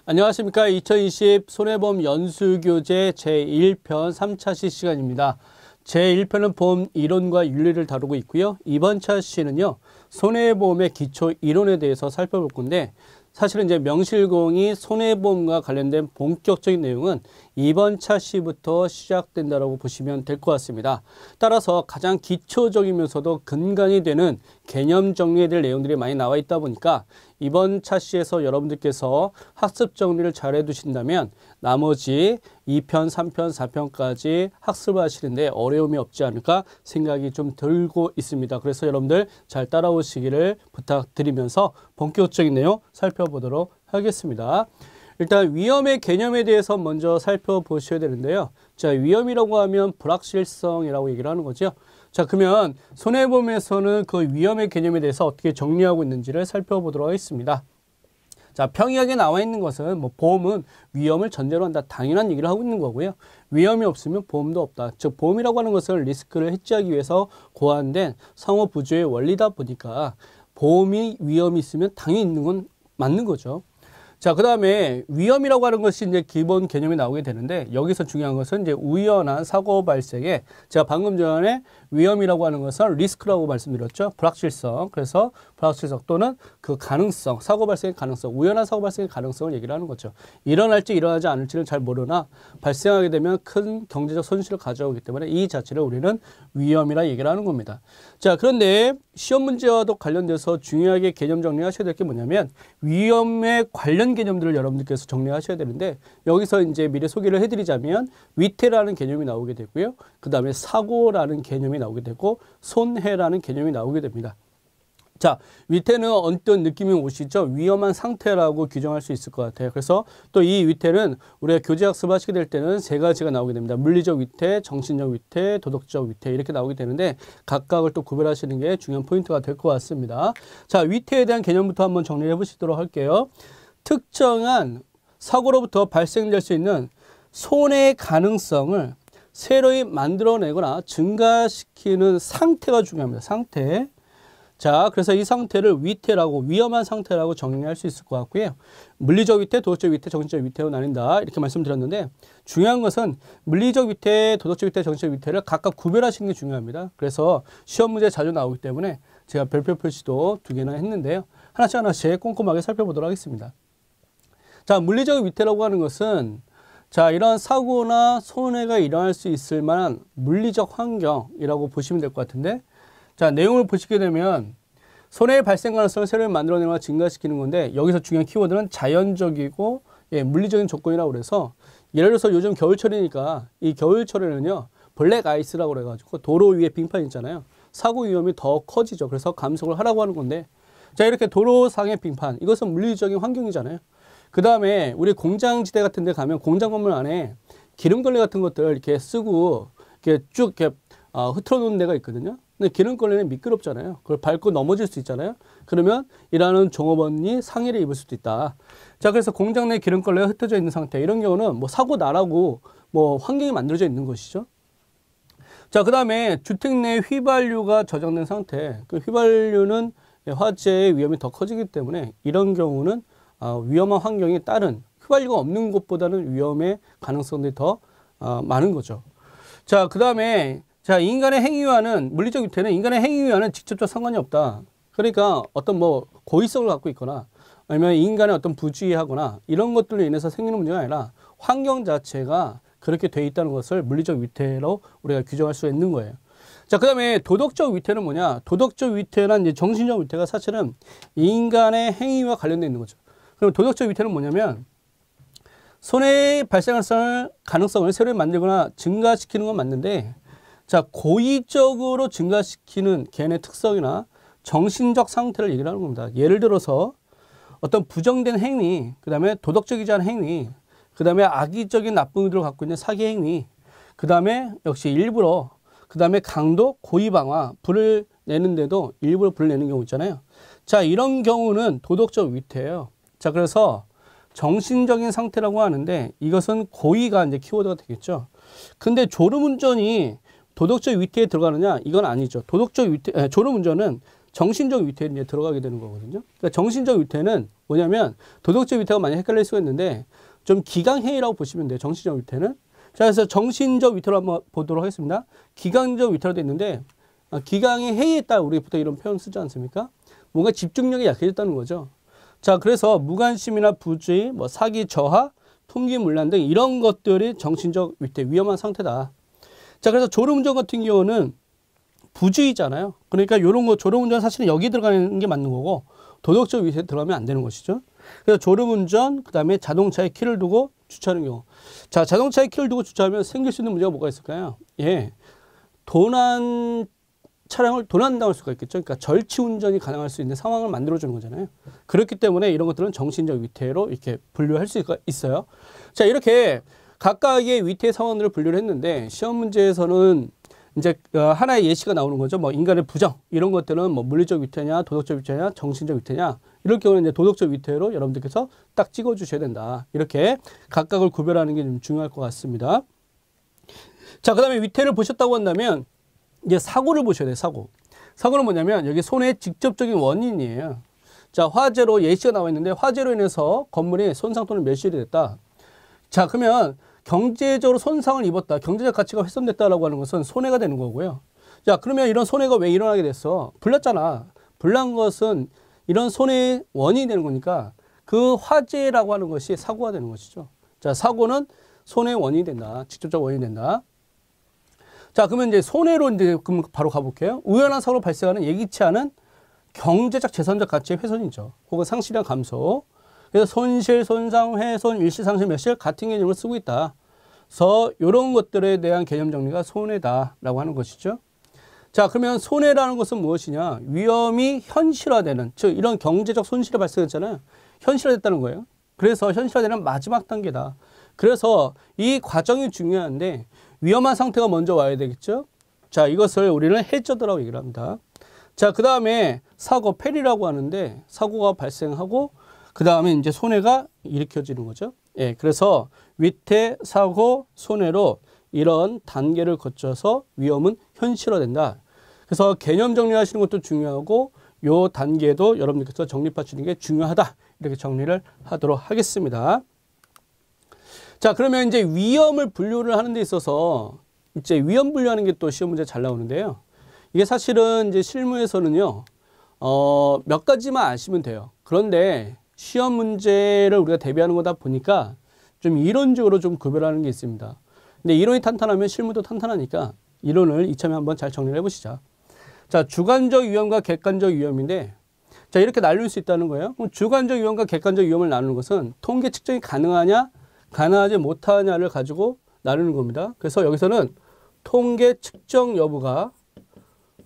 안녕하십니까. 2020 손해보험 연수교재 제1편 3차시 시간입니다. 제1편은 보험 이론과 윤리를 다루고 있고요. 이번 차시는요, 손해보험의 기초 이론에 대해서 살펴볼 건데, 사실은 이제 명실공히 손해보험과 관련된 본격적인 내용은 이번 차시부터 시작된다고 보시면 될 것 같습니다. 따라서 가장 기초적이면서도 근간이 되는 개념 정리에 될 내용들이 많이 나와 있다 보니까 이번 차시에서 여러분들께서 학습 정리를 잘 해두신다면 나머지 2편, 3편, 4편까지 학습을 하시는데 어려움이 없지 않을까 생각이 좀 들고 있습니다. 그래서 여러분들 잘 따라오시기를 부탁드리면서 본격적인 내용 살펴보도록 하겠습니다. 일단 위험의 개념에 대해서 먼저 살펴보셔야 되는데요. 자, 위험이라고 하면 불확실성이라고 얘기를 하는 거죠. 자, 그러면 손해보험에서는 그 위험의 개념에 대해서 어떻게 정리하고 있는지를 살펴보도록 하겠습니다. 자, 평이하게 나와 있는 것은 보험은 위험을 전제로 한다. 당연한 얘기를 하고 있는 거고요. 위험이 없으면 보험도 없다. 즉, 보험이라고 하는 것은 리스크를 해지하기 위해서 고안된 상호부조의 원리다 보니까 보험이 위험이 있으면 당연히 있는 건 맞는 거죠. 자, 그 다음에 위험이라고 하는 것이 이제 기본 개념이 나오게 되는데, 여기서 중요한 것은 이제 우연한 사고 발생에, 제가 방금 전에 위험이라고 하는 것은 리스크라고 말씀드렸죠. 불확실성. 그래서 불확실성 또는 그 가능성, 사고 발생의 가능성, 우연한 사고 발생의 가능성을 얘기를 하는 거죠. 일어날지 일어나지 않을지를 잘 모르나 발생하게 되면 큰 경제적 손실을 가져오기 때문에 이 자체를 우리는 위험이라 얘기를 하는 겁니다. 자, 그런데 시험 문제와도 관련돼서 중요하게 개념 정리하셔야 될 게 뭐냐면 위험에 관련 개념들을 여러분들께서 정리하셔야 되는데, 여기서 이제 미리 소개를 해드리자면 위태라는 개념이 나오게 되고요. 그 다음에 사고라는 개념이 나오게 되고 손해라는 개념이 나오게 됩니다. 자, 위태는 어떤 느낌이 오시죠? 위험한 상태라고 규정할 수 있을 것 같아요. 그래서 또 이 위태는 우리가 교재 학습 하시게 될 때는 세 가지가 나오게 됩니다. 물리적 위태, 정신적 위태, 도덕적 위태 이렇게 나오게 되는데 각각을 또 구별하시는 게 중요한 포인트가 될 것 같습니다. 자, 위태에 대한 개념부터 한번 정리해 보시도록 할게요. 특정한 사고로부터 발생될 수 있는 손해의 가능성을 새로이 만들어내거나 증가시키는 상태가 중요합니다. 상태. 자, 그래서 이 상태를 위태라고, 위험한 상태라고 정리할 수 있을 것 같고요. 물리적 위태, 도덕적 위태, 정신적 위태로 나뉜다. 이렇게 말씀드렸는데, 중요한 것은 물리적 위태, 도덕적 위태, 정신적 위태를 각각 구별하시는 게 중요합니다. 그래서 시험 문제 자주 나오기 때문에 제가 별표 표시도 2개나 했는데요. 하나씩 꼼꼼하게 살펴보도록 하겠습니다. 자, 물리적 위태라고 하는 것은 자, 이런 사고나 손해가 일어날 수 있을 만한 물리적 환경이라고 보시면 될 것 같은데, 자, 내용을 보시게 되면 손해의 발생 가능성을 새로 만들어내거나 증가시키는 건데, 여기서 중요한 키워드는 자연적이고 물리적인 조건이라고 그래서, 예를 들어서 요즘 겨울철이니까 이 겨울철에는요 블랙 아이스라고 그래가지고 도로 위에 빙판 있잖아요. 사고 위험이 더 커지죠. 그래서 감속을 하라고 하는 건데, 자, 이렇게 도로상의 빙판, 이것은 물리적인 환경이잖아요. 그 다음에 우리 공장지대 같은 데 가면 공장 건물 안에 기름걸레 같은 것들 이렇게 쓰고 이렇게 쭉 이렇게 흐트러 놓은 데가 있거든요. 근데 기름걸레는 미끄럽잖아요. 그걸 밟고 넘어질 수 있잖아요. 그러면 일하는 종업원이 상해를 입을 수도 있다. 자, 그래서 공장 내 기름걸레가 흩어져 있는 상태, 이런 경우는 사고 나라고 환경이 만들어져 있는 것이죠. 자, 그 다음에 주택 내 휘발유가 저장된 상태, 그 휘발유는 화재의 위험이 더 커지기 때문에 이런 경우는 위험한 환경에 따른, 휘발유가 없는 곳보다는 위험의 가능성이 더 많은 거죠. 자, 그 다음에 자, 인간의 행위와는, 물리적 위태는 인간의 행위와는 직접적 상관이 없다. 그러니까 어떤 고의성을 갖고 있거나 아니면 인간의 어떤 부주의하거나 이런 것들로 인해서 생기는 문제가 아니라 환경 자체가 그렇게 돼 있다는 것을 물리적 위태로 우리가 규정할 수 있는 거예요. 자, 그 다음에 도덕적 위태는 뭐냐? 도덕적 위태란 이제 정신적 위태가 사실은 인간의 행위와 관련되어 있는 거죠. 그럼 도덕적 위태는 뭐냐면 손해의 발생할 가능성을 새로 만들거나 증가시키는 건 맞는데, 자, 고의적으로 증가시키는 개인의 특성이나 정신적 상태를 얘기를 하는 겁니다. 예를 들어서 어떤 부정된 행위, 그 다음에 도덕적이지 않은 행위, 그 다음에 악의적인 나쁜 의도를 갖고 있는 사기 행위, 그 다음에 역시 일부러, 그 다음에 강도, 고의 방화, 불을 내는데도 일부러 불을 내는 경우 있잖아요. 자, 이런 경우는 도덕적 위태예요. 자, 그래서 정신적인 상태라고 하는데 이것은 고의가 이제 키워드가 되겠죠. 근데 졸음운전이 도덕적 위태에 들어가느냐? 이건 아니죠. 도덕적 위태, 졸음운전은 정신적 위태에 이제 들어가게 되는 거거든요. 그러니까 정신적 위태는 뭐냐면 도덕적 위태가 많이 헷갈릴 수가 있는데 좀 기강해이라고 보시면 돼요. 정신적 위태는. 자, 그래서 정신적 위태로 한번 보도록 하겠습니다. 기강적 위태로 되어 있는데 기강의 해이에 따라 우리 보통 이런 표현 쓰지 않습니까? 뭔가 집중력이 약해졌다는 거죠. 자, 그래서 무관심이나 부주의, 뭐 사기, 저하, 풍기문란 등 이런 것들이 정신적 위태, 위험한 상태다. 자, 그래서 졸음운전 같은 경우는 부주의잖아요. 그러니까 이런 거 졸음운전 사실은 여기 들어가는 게 맞는 거고 도덕적 위태에 들어가면 안 되는 것이죠. 그래서 졸음운전, 그 다음에 자동차에 키를 두고 주차하는 경우. 자, 자동차에 키를 두고 주차하면 생길 수 있는 문제가 뭐가 있을까요? 예, 차량을 도난당할 수가 있겠죠. 그러니까 절취운전이 가능할 수 있는 상황을 만들어주는 거잖아요. 그렇기 때문에 이런 것들은 정신적 위태로 이렇게 분류할 수 있어요. 자, 이렇게 각각의 위태 상황들을 분류를 했는데 시험 문제에서는 이제 하나의 예시가 나오는 거죠. 뭐 인간의 부정 이런 것들은 뭐 물리적 위태냐, 도덕적 위태냐, 정신적 위태냐. 이럴 경우는 이제 도덕적 위태로 여러분들께서 딱 찍어주셔야 된다. 이렇게 각각을 구별하는 게 좀 중요할 것 같습니다. 자, 그다음에 위태를 보셨다고 한다면 이제 사고를 보셔야 돼요. 사고는 뭐냐면 여기 손해의 직접적인 원인이에요. 자, 화재로 예시가 나와 있는데 화재로 인해서 건물이 손상 또는 멸실이 됐다. 자, 그러면 경제적으로 손상을 입었다. 경제적 가치가 훼손됐다라고 하는 것은 손해가 되는 거고요. 자, 그러면 이런 손해가 왜 일어나게 됐어? 불났잖아. 불난 것은 이런 손해의 원인이 되는 거니까 그 화재라고 하는 것이 사고가 되는 것이죠. 자, 사고는 손해의 원인이 된다. 직접적 원인이 된다. 자, 그러면 이제 손해로 이제 그럼 바로 가볼게요. 우연한 사고로 발생하는 예기치 않은 경제적 재산적 가치의 훼손이죠. 혹은 상실이나 감소. 그래서 손실, 손상, 훼손, 일시상실, 몇실 같은 개념을 쓰고 있다. 그래서 이런 것들에 대한 개념 정리가 손해다라고 하는 것이죠. 자, 그러면 손해라는 것은 무엇이냐? 위험이 현실화되는, 즉 이런 경제적 손실이 발생했잖아요. 현실화됐다는 거예요. 그래서 현실화되는 마지막 단계다. 그래서 이 과정이 중요한데 위험한 상태가 먼저 와야 되겠죠. 자, 이것을 우리는 해저드라고 얘기를 합니다. 자, 그 다음에 사고, 폐리라고 하는데 사고가 발생하고 그 다음에 이제 손해가 일으켜지는 거죠. 예, 그래서 위태, 사고, 손해로 이런 단계를 거쳐서 위험은 현실화된다. 그래서 개념 정리하시는 것도 중요하고 요 단계도 여러분들께서 정립하시는 게 중요하다. 이렇게 정리를 하도록 하겠습니다. 자, 그러면 이제 위험을 분류를 하는 데 있어서 이제 위험 분류하는 게 또 시험 문제 잘 나오는데요. 이게 사실은 이제 실무에서는요, 몇 가지만 아시면 돼요. 그런데 시험 문제를 우리가 대비하는 거다 보니까 좀 이론적으로 좀 구별하는 게 있습니다. 근데 이론이 탄탄하면 실무도 탄탄하니까 이론을 이참에 한번 잘 정리를 해보시죠. 자, 주관적 위험과 객관적 위험인데, 자, 이렇게 나눌 수 있다는 거예요. 그럼 주관적 위험과 객관적 위험을 나누는 것은 통계 측정이 가능하냐, 가능하지 못하냐를 가지고 나누는 겁니다. 그래서 여기서는 통계 측정 여부가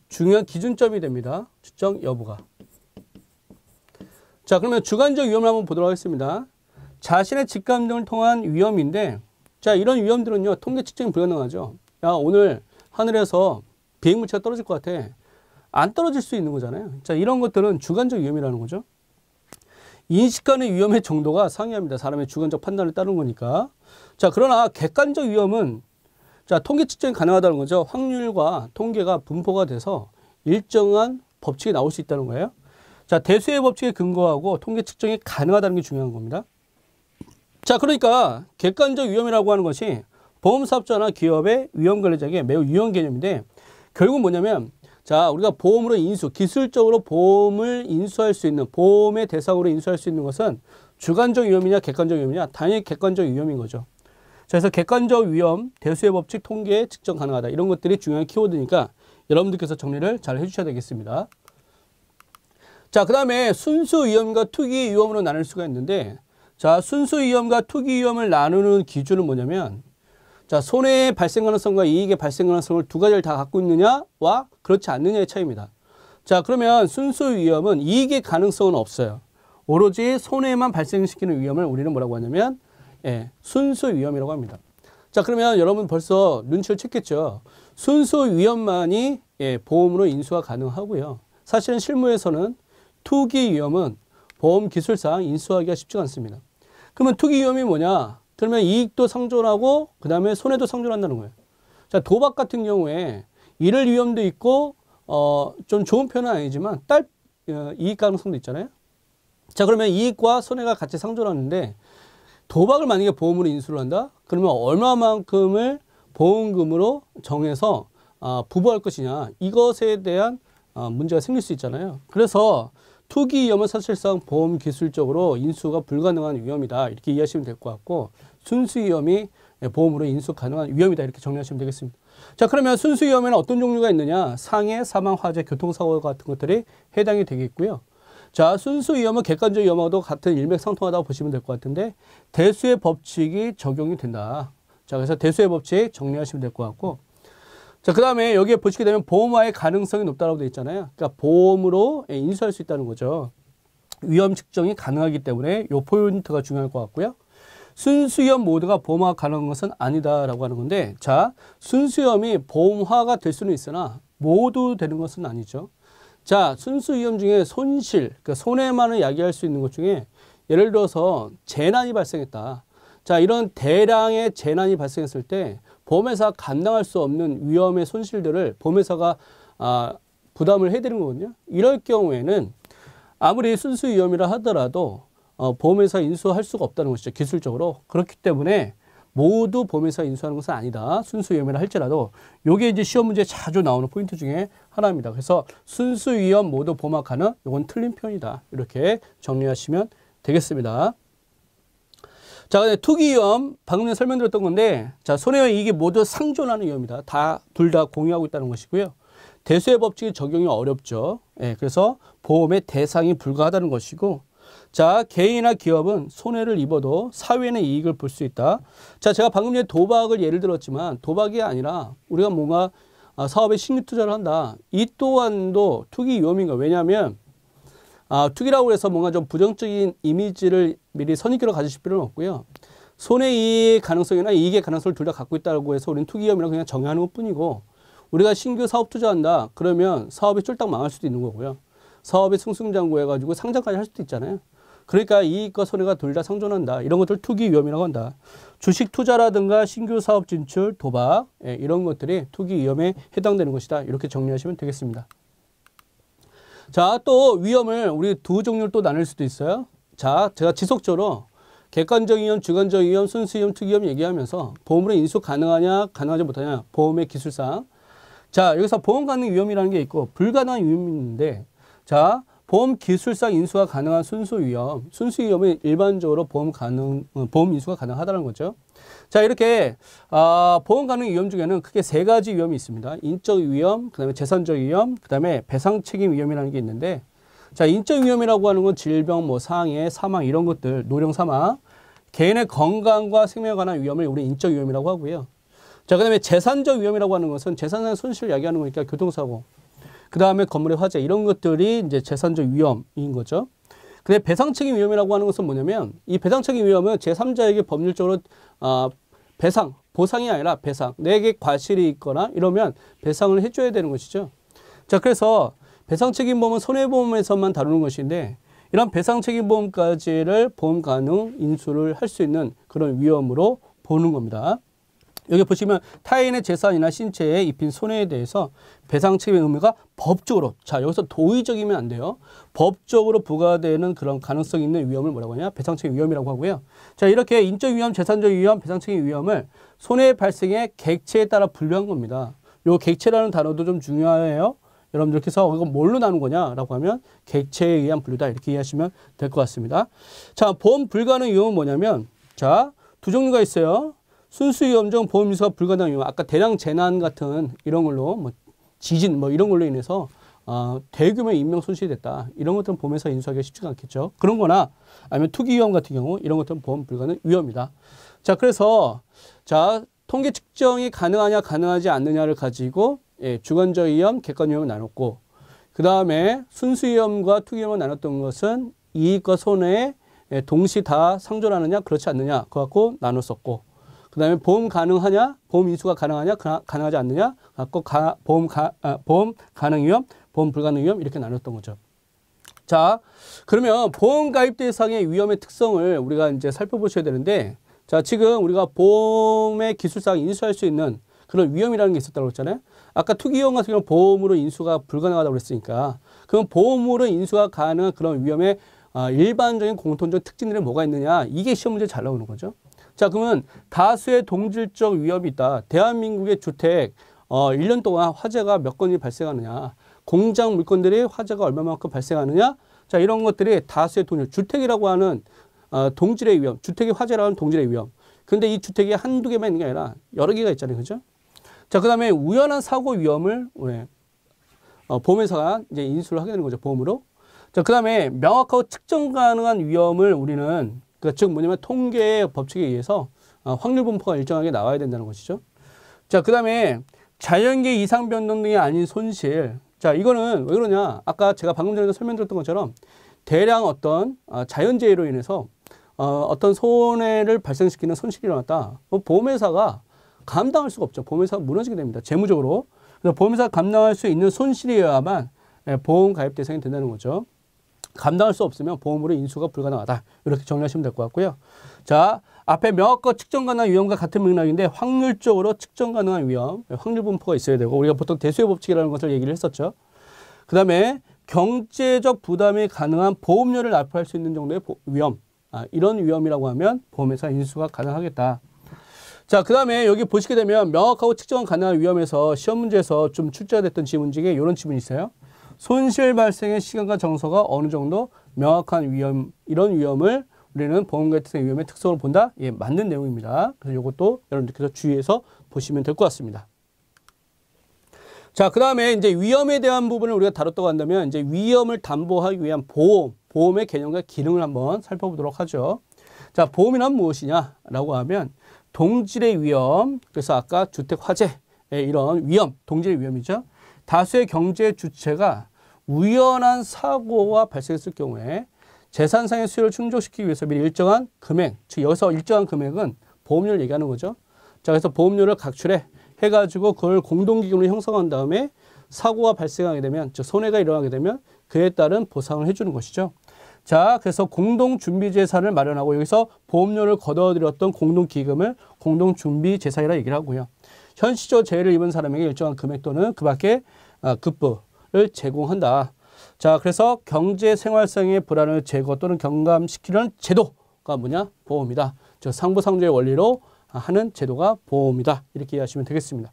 중요한 기준점이 됩니다. 측정 여부가. 자, 그러면 주관적 위험을 한번 보도록 하겠습니다. 자신의 직감 등을 통한 위험인데, 자, 이런 위험들은요, 통계 측정이 불가능하죠. 야, 오늘 하늘에서 비행물체가 떨어질 것 같아. 안 떨어질 수 있는 거잖아요. 자, 이런 것들은 주관적 위험이라는 거죠. 인식하는 위험의 정도가 상이합니다. 사람의 주관적 판단을 따르는 거니까. 자, 그러나 객관적 위험은 자, 통계 측정이 가능하다는 거죠. 확률과 통계가 분포가 돼서 일정한 법칙이 나올 수 있다는 거예요. 자, 대수의 법칙에 근거하고 통계 측정이 가능하다는 게 중요한 겁니다. 자, 그러니까 객관적 위험이라고 하는 것이 보험사업자나 기업의 위험 관리자에게 매우 유효한 개념인데 결국 뭐냐면 자, 우리가 보험으로 기술적으로 보험을 인수할 수 있는, 보험의 대상으로 인수할 수 있는 것은 주관적 위험이냐 객관적 위험이냐? 당연히 객관적 위험인 거죠. 자, 그래서 객관적 위험, 대수의 법칙, 통계 측정 가능하다. 이런 것들이 중요한 키워드니까 여러분들께서 정리를 잘 해주셔야 되겠습니다. 자, 그 다음에 순수 위험과 투기 위험으로 나눌 수가 있는데 자, 순수 위험과 투기 위험을 나누는 기준은 뭐냐면 자, 손해의 발생 가능성과 이익의 발생 가능성을 두 가지를 다 갖고 있느냐와 그렇지 않느냐의 차이입니다. 자, 그러면 순수 위험은 이익의 가능성은 없어요. 오로지 손해만 발생시키는 위험을 우리는 뭐라고 하냐면 예, 순수 위험이라고 합니다. 자, 그러면 여러분 벌써 눈치를 챘겠죠. 순수 위험만이 예, 보험으로 인수가 가능하고요. 사실은 실무에서는 투기 위험은 보험 기술상 인수하기가 쉽지 않습니다. 그러면 투기 위험이 뭐냐? 그러면 이익도 상존하고 그 다음에 손해도 상존한다는 거예요. 자, 도박 같은 경우에 잃을 위험도 있고 좀 좋은 편은 아니지만 이익 가능성도 있잖아요. 자, 그러면 이익과 손해가 같이 상존하는데 도박을 만약에 보험으로 인수를 한다? 그러면 얼마만큼을 보험금으로 정해서 부부할 것이냐, 이것에 대한 문제가 생길 수 있잖아요. 그래서 투기 위험은 사실상 보험 기술적으로 인수가 불가능한 위험이다, 이렇게 이해하시면 될 것 같고, 순수 위험이 보험으로 인수 가능한 위험이다, 이렇게 정리하시면 되겠습니다. 자, 그러면 순수 위험에는 어떤 종류가 있느냐? 상해, 사망, 화재, 교통사고 같은 것들이 해당이 되겠고요. 자, 순수 위험은 객관적 위험하고도 같은 일맥상통하다고 보시면 될 것 같은데, 대수의 법칙이 적용이 된다. 자, 그래서 대수의 법칙 정리하시면 될 것 같고, 자, 그 다음에 여기에 보시게 되면 보험화의 가능성이 높다고 되어 있잖아요. 그러니까 보험으로 인수할 수 있다는 거죠. 위험 측정이 가능하기 때문에 이 포인트가 중요할 것 같고요. 순수위험 모두가 보험화 가능한 것은 아니다라고 하는 건데, 자, 순수위험이 보험화가 될 수는 있으나 모두 되는 것은 아니죠. 자, 순수위험 중에 손실, 그러니까 손해만을 야기할 수 있는 것 중에 예를 들어서 재난이 발생했다. 자, 이런 대량의 재난이 발생했을 때 보험회사가 감당할 수 없는 위험의 손실들을 보험회사가 부담을 해드리는 거거든요. 이럴 경우에는 아무리 순수위험이라 하더라도 보험회사 인수할 수가 없다는 것이죠. 기술적으로. 그렇기 때문에 모두 보험회사 인수하는 것은 아니다. 순수위험이라 할지라도 이게 이제 시험 문제에 자주 나오는 포인트 중에 하나입니다. 그래서 순수위험 모두 보험화 가능, 이건 틀린 표현이다. 이렇게 정리하시면 되겠습니다. 자, 근데 투기위험 방금 전에 설명드렸던 건데, 자, 손해와 이익이 모두 상존하는 위험이다. 둘 다 공유하고 있다는 것이고요. 대수의 법칙이 적용이 어렵죠. 예, 그래서 보험의 대상이 불가하다는 것이고, 자, 개인이나 기업은 손해를 입어도 사회는 이익을 볼 수 있다. 자, 제가 방금 전에 도박을 예를 들었지만 도박이 아니라 우리가 뭔가 사업에 신규 투자를 한다. 이 또한도 투기 위험인가? 왜냐하면 투기라고 해서 뭔가 좀 부정적인 이미지를 미리 선입견을 가지실 필요는 없고요. 손해이익 가능성이나 이익의 가능성을 둘 다 갖고 있다고 해서 우리는 투기 위험이라고 그냥 정의하는 것뿐이고, 우리가 신규 사업 투자한다. 그러면 사업이 쫄딱 망할 수도 있는 거고요. 사업이 승승장구해가지고 상장까지 할 수도 있잖아요. 그러니까 이익과 손해가 둘 다 상존한다. 이런 것들 투기 위험이라고 한다. 주식 투자라든가 신규 사업 진출, 도박, 이런 것들이 투기 위험에 해당되는 것이다. 이렇게 정리하시면 되겠습니다. 자, 또 위험을 우리 두 종류를 또 나눌 수도 있어요. 자, 제가 지속적으로 객관적 위험, 주관적 위험, 순수 위험, 투기 위험 얘기하면서 보험으로 인수 가능하냐, 가능하지 못하냐, 보험의 기술상. 자, 여기서 보험 가능 위험이라는 게 있고 불가능한 위험이 있는데, 자, 보험 기술상 인수가 가능한 순수 위험, 순수 위험은 일반적으로 보험 인수가 가능하다는 거죠. 자, 이렇게 보험 가능 위험 중에는 크게 세 가지 위험이 있습니다. 인적 위험, 그다음에 재산적 위험, 그다음에 배상 책임 위험이라는 게 있는데, 자, 인적 위험이라고 하는 건 질병, 뭐 상해, 사망 이런 것들, 노령 사망, 개인의 건강과 생명에 관한 위험을 우리 인적 위험이라고 하고요. 자, 그다음에 재산적 위험이라고 하는 것은 재산의 손실을 야기하는 거니까 교통사고, 그 다음에 건물의 화재 이런 것들이 이제 재산적 위험인 거죠. 근데 배상책임 위험이라고 하는 것은 뭐냐면, 이 배상책임 위험은 제3자에게 법률적으로 배상, 보상이 아니라 배상, 내게 과실이 있거나 이러면 배상을 해줘야 되는 것이죠. 자, 그래서 배상책임보험은 손해보험에서만 다루는 것인데, 이런 배상책임보험까지를 보험 가능 인수를 할 수 있는 그런 위험으로 보는 겁니다. 여기 보시면 타인의 재산이나 신체에 입힌 손해에 대해서 배상 책임 의무가 법적으로, 자, 여기서 도의적이면 안 돼요. 법적으로 부과되는 그런 가능성이 있는 위험을 뭐라고 하냐? 배상 책임 위험이라고 하고요. 자, 이렇게 인적 위험, 재산적 위험, 배상 책임 위험을 손해 발생의 객체에 따라 분류한 겁니다. 요 객체라는 단어도 좀 중요해요. 여러분들께서 이거 뭘로 나눈 거냐라고 하면 객체에 의한 분류다, 이렇게 이해하시면 될 것 같습니다. 자, 보험 불가능 위험은 뭐냐면, 자, 두 종류가 있어요. 순수 위험 중 보험 인수가 불가능한 위험, 아까 대량 재난 같은 이런 걸로, 뭐 지진 뭐 이런 걸로 인해서 대규모의 인명 손실이 됐다. 이런 것들은 보험회사 인수하기가 쉽지가 않겠죠. 그런 거나 아니면 투기 위험 같은 경우 이런 것들은 보험 불가능 위험이다. 자, 그래서 자, 통계 측정이 가능하냐 가능하지 않느냐를 가지고 주관적 위험, 객관 위험을 나눴고, 그 다음에 순수 위험과 투기 위험을 나눴던 것은 이익과 손해에 동시 다 상존하느냐 그렇지 않느냐 그거 갖고 나눴었고, 그 다음에 보험 가능하냐, 보험 인수가 가능하냐, 가능하지 않느냐, 갖고 보험 가능 위험, 보험 불가능 위험 이렇게 나눴던 거죠. 자, 그러면 보험 가입 대상의 위험의 특성을 우리가 이제 살펴보셔야 되는데, 자, 지금 우리가 보험의 기술상 인수할 수 있는 그런 위험이라는 게 있었다고 했잖아요. 아까 투기위험 같은 경우는 보험으로 인수가 불가능하다고 그랬으니까 그럼 보험으로 인수가 가능한 그런 위험의 일반적인 공통적 특징들이 뭐가 있느냐 이게 시험 문제 잘 나오는 거죠. 자 그러면 다수의 동질적 위험이 있다. 대한민국의 주택 1년 동안 화재가 몇 건이 발생하느냐 공장 물건들이 화재가 얼마만큼 발생하느냐 자 이런 것들이 다수의 동질 주택이라고 하는 동질의 위험 주택이 화재라고 하는 동질의 위험 근데 이 주택이 한두 개만 있는 게 아니라 여러 개가 있잖아요. 그죠? 자, 그 다음에 우연한 사고 위험을 보험회사가 이제 인수를 하게 되는 거죠. 보험으로. 자, 그 다음에 명확하고 측정 가능한 위험을 우리는 즉 뭐냐면 통계의 법칙에 의해서 확률 분포가 일정하게 나와야 된다는 것이죠. 자, 그 다음에 자연계 이상 변동 등이 아닌 손실. 자, 이거는 왜 그러냐? 아까 제가 방금 전에 설명드렸던 것처럼 대량 어떤 자연재해로 인해서 어떤 손해를 발생시키는 손실이 일어났다. 보험회사가 감당할 수가 없죠. 보험회사가 무너지게 됩니다. 재무적으로. 그래서 보험회사가 감당할 수 있는 손실이어야만 보험 가입 대상이 된다는 거죠. 감당할 수 없으면 보험으로 인수가 불가능하다. 이렇게 정리하시면 될 것 같고요. 자, 앞에 명확하고 측정 가능한 위험과 같은 맥락인데 확률적으로 측정 가능한 위험, 확률 분포가 있어야 되고 우리가 보통 대수의 법칙이라는 것을 얘기를 했었죠. 그 다음에 경제적 부담이 가능한 보험료를 납부할 수 있는 정도의 위험. 이런 위험이라고 하면 보험회사 인수가 가능하겠다. 자, 그 다음에 여기 보시게 되면 명확하고 측정 가능한 위험에서 시험 문제에서 좀 출제가 됐던 지문 중에 이런 지문이 있어요. 손실 발생의 시간과 정서가 어느 정도 명확한 위험, 이런 위험을 우리는 보험가입대상 위험의 특성으로 본다? 예, 맞는 내용입니다. 그래서 이것도 여러분들께서 주의해서 보시면 될 것 같습니다. 자, 그 다음에 이제 위험에 대한 부분을 우리가 다뤘다고 한다면 이제 위험을 담보하기 위한 보험의 개념과 기능을 한번 살펴보도록 하죠. 자, 보험이란 무엇이냐라고 하면 동질의 위험, 그래서 아까 주택 화재 이런 위험, 동질의 위험이죠. 다수의 경제 주체가 우연한 사고가 발생했을 경우에 재산상의 수요를 충족시키기 위해서 미리 일정한 금액, 즉 여기서 일정한 금액은 보험료를 얘기하는 거죠. 자, 그래서 보험료를 각출해 해가지고 그걸 공동기금으로 형성한 다음에 사고가 발생하게 되면, 즉 손해가 일어나게 되면 그에 따른 보상을 해주는 것이죠. 자, 그래서 공동준비재산을 마련하고 여기서 보험료를 걷어들였던 공동기금을 공동준비재산이라 얘기를 하고요. 현실적 재해를 입은 사람에게 일정한 금액 또는 그 밖에 급부를 제공한다. 자, 그래서 경제생활상의 불안을 제거 또는 경감시키는 제도가 뭐냐? 보험이다. 즉 상부상조의 원리로 하는 제도가 보험이다. 이렇게 이해하시면 되겠습니다.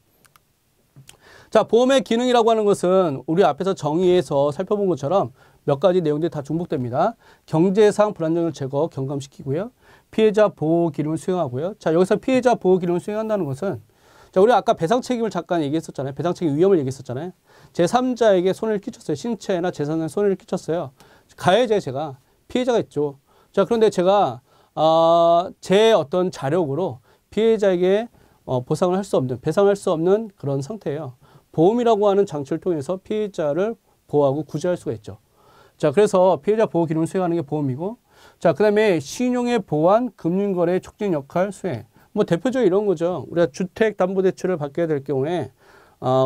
자, 보험의 기능이라고 하는 것은 우리 앞에서 정의에서 살펴본 것처럼 몇 가지 내용들이 다 중복됩니다. 경제상 불안정을 제거, 경감시키고요. 피해자 보호 기능을 수행하고요. 자, 여기서 피해자 보호 기능을 수행한다는 것은 자, 우리 아까 배상 책임을 잠깐 얘기했었잖아요. 배상 책임 위험을 얘기했었잖아요. 제3자에게 손해를 끼쳤어요. 신체나 재산에 손해를 끼쳤어요. 가해자의 제가 피해자가 있죠. 자, 그런데 제가 제 어떤 자력으로 피해자에게 보상을 할 수 없는, 배상할 수 없는 그런 상태예요. 보험이라고 하는 장치를 통해서 피해자를 보호하고 구제할 수가 있죠. 자, 그래서 피해자 보호 기능을 수행하는 게 보험이고, 자, 그 다음에 신용의 보완, 금융거래 촉진 역할 수행. 뭐 대표적으로 이런 거죠. 우리가 주택담보대출을 받게 될 경우에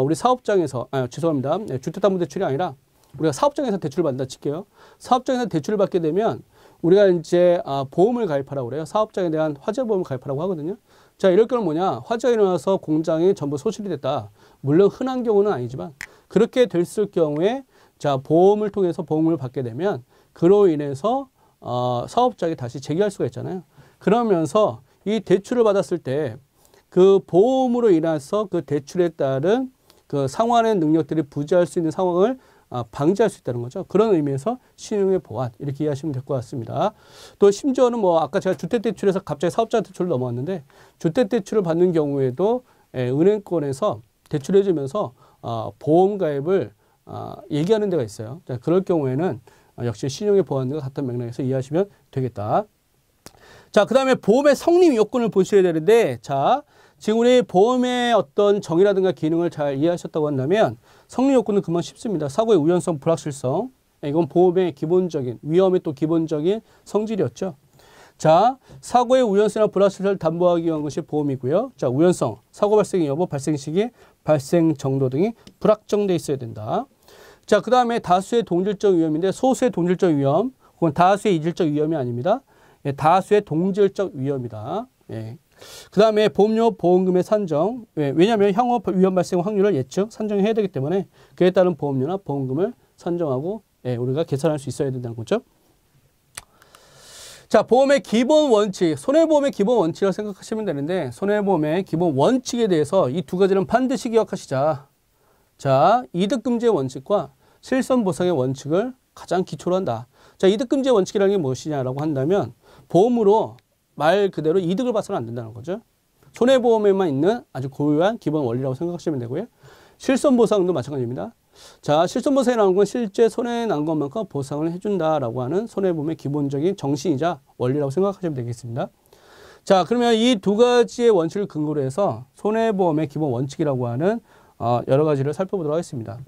우리 사업장에서, 죄송합니다. 주택담보대출이 아니라 우리가 사업장에서 대출을 받는다 칠게요. 사업장에서 대출을 받게 되면 우리가 이제 보험을 가입하라고 그래요. 사업장에 대한 화재보험을 가입하라고 하거든요. 자, 이럴 경우는 뭐냐? 화재가 일어나서 공장이 전부 소실이 됐다. 물론 흔한 경우는 아니지만 그렇게 됐을 경우에 자, 보험을 통해서 보험을 받게 되면 그로 인해서 사업장이 다시 재개할 수가 있잖아요. 그러면서 이 대출을 받았을 때 그 보험으로 인해서 그 대출에 따른 그 상환의 능력들이 부재할 수 있는 상황을 방지할 수 있다는 거죠. 그런 의미에서 신용의 보완 이렇게 이해하시면 될 것 같습니다. 또 심지어는 뭐 아까 제가 주택대출에서 갑자기 사업자 대출을 넘어왔는데 주택대출을 받는 경우에도 은행권에서 대출해 주면서 보험 가입을 얘기하는 데가 있어요. 자, 그럴 경우에는 역시 신용의 보완과 같은 맥락에서 이해하시면 되겠다. 자, 그 다음에 보험의 성립 요건을 보셔야 되는데, 자, 지금 우리 보험의 어떤 정의라든가 기능을 잘 이해하셨다고 한다면 성립 요건은 금방 쉽습니다. 사고의 우연성, 불확실성. 이건 보험의 기본적인, 위험의 또 기본적인 성질이었죠. 자, 사고의 우연성이나 불확실성을 담보하기 위한 것이 보험이고요. 자, 우연성, 사고 발생 여부, 발생 시기, 발생 정도 등이 불확정돼 있어야 된다. 자, 그 다음에 다수의 동질적 위험인데 소수의 동질적 위험, 혹은 다수의 이질적 위험이 아닙니다. 예, 다수의 동질적 위험이다. 예. 그 다음에 보험료 보험금의 산정. 왜냐하면 향후 위험 발생 확률을 예측 산정해야 되기 때문에 그에 따른 보험료나 보험금을 산정하고 우리가 계산할 수 있어야 된다는 거죠. 자, 보험의 기본 원칙, 손해보험의 기본 원칙이라고 생각하시면 되는데 손해보험의 기본 원칙에 대해서 이 두 가지는 반드시 기억하시자. 자, 이득금지의 원칙과 실손보상의 원칙을 가장 기초로 한다. 자, 이득금지의 원칙이라는 게 무엇이냐라고 한다면 보험으로 말 그대로 이득을 봐서는 안 된다는 거죠. 손해보험에만 있는 아주 고유한 기본 원리라고 생각하시면 되고요. 실손보상도 마찬가지입니다. 자, 실손보상이 나온 건 실제 손해 난 것만큼 보상을 해준다라고 하는 손해보험의 기본적인 정신이자 원리라고 생각하시면 되겠습니다. 자, 그러면 이 두 가지의 원칙을 근거로 해서 손해보험의 기본 원칙이라고 하는 여러 가지를 살펴보도록 하겠습니다.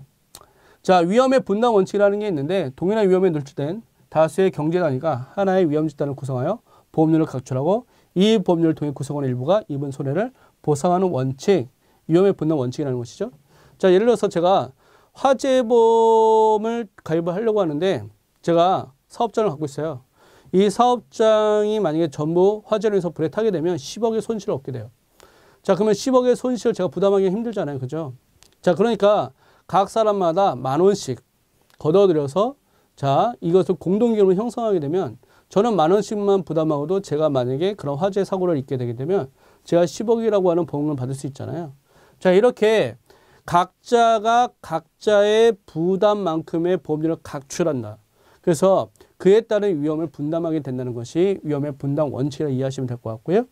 자, 위험의 분담 원칙이라는 게 있는데 동일한 위험에 노출된 다수의 경제단위가 하나의 위험 집단을 구성하여 보험료를 각출하고 이 보험료를 통해 구성원의 일부가 입은 손해를 보상하는 원칙, 위험의 분담 원칙이라는 것이죠. 자, 예를 들어서 제가 화재보험을 가입을 하려고 하는데 제가 사업장을 갖고 있어요. 이 사업장이 만약에 전부 화재로 해서 불에 타게 되면 10억의 손실을 얻게 돼요. 자, 그러면 10억의 손실을 제가 부담하기 힘들잖아요. 그죠? 자, 그러니까 각 사람마다 10,000원씩 걷어들여서 자, 이것을 공동기금을 형성하게 되면 저는 10,000원씩만 부담하고도 제가 만약에 그런 화재 사고를 입게 되게 되면 제가 10억이라고 하는 보험을 받을 수 있잖아요. 자, 이렇게 각자가 각자의 부담만큼의 보험료를 각출한다. 그래서 그에 따른 위험을 분담하게 된다는 것이 위험의 분담 원칙이라고 이해하시면 될 것 같고요.